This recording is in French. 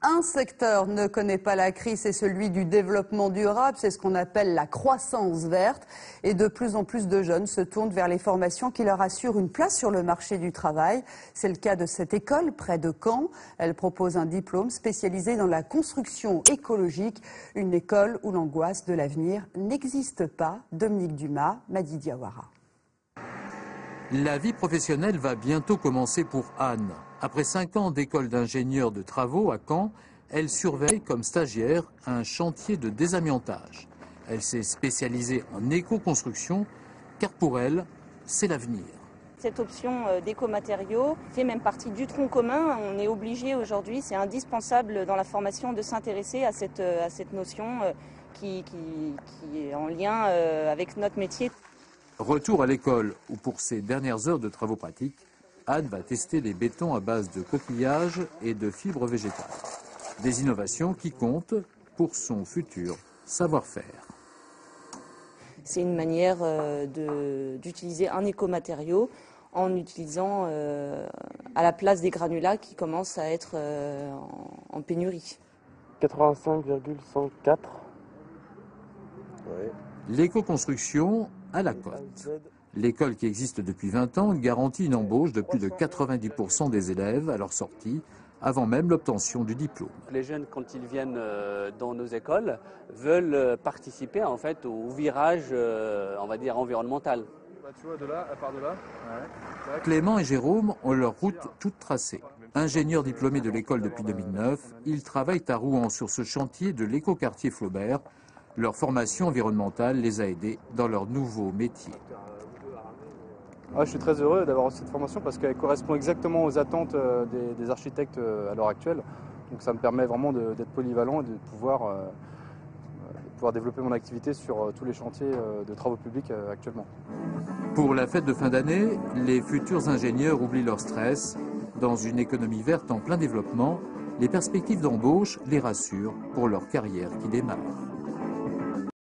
Un secteur ne connaît pas la crise, c'est celui du développement durable, c'est ce qu'on appelle la croissance verte. Et de plus en plus de jeunes se tournent vers les formations qui leur assurent une place sur le marché du travail. C'est le cas de cette école près de Caen. Elle propose un diplôme spécialisé dans la construction écologique, une école où l'angoisse de l'avenir n'existe pas. Dominique Dumas, Madi Diawara. La vie professionnelle va bientôt commencer pour Anne. Après 5 ans d'école d'ingénieur de travaux à Caen, elle surveille comme stagiaire un chantier de désamiantage. Elle s'est spécialisée en éco-construction, car pour elle, c'est l'avenir. Cette option d'écomatériaux fait même partie du tronc commun. On est obligé aujourd'hui, c'est indispensable dans la formation de s'intéresser à cette notion qui est en lien avec notre métier. Retour à l'école où pour ses dernières heures de travaux pratiques, Anne va tester les bétons à base de coquillages et de fibres végétales. Des innovations qui comptent pour son futur savoir-faire. C'est une manière d'utiliser un écomatériau en utilisant à la place des granulats qui commencent à être en pénurie. 85,104. Ouais. L'éco-construction à la cote. L'école qui existe depuis 20 ans garantit une embauche de plus de 90% des élèves à leur sortie, avant même l'obtention du diplôme. Les jeunes, quand ils viennent dans nos écoles, veulent participer en fait au virage, on va dire, environnemental. Tu vois, de là, à part de là. Ouais. Clément et Jérôme ont leur route toute tracée. Ingénieurs diplômés de l'école depuis 2009, ils travaillent à Rouen sur ce chantier de l'écoquartier Flaubert. Leur formation environnementale les a aidés dans leur nouveau métier. Je suis très heureux d'avoir cette formation parce qu'elle correspond exactement aux attentes des architectes à l'heure actuelle. Donc ça me permet vraiment d'être polyvalent et de pouvoir développer mon activité sur tous les chantiers de travaux publics actuellement. Pour la fête de fin d'année, les futurs ingénieurs oublient leur stress. Dans une économie verte en plein développement, les perspectives d'embauche les rassurent pour leur carrière qui démarre.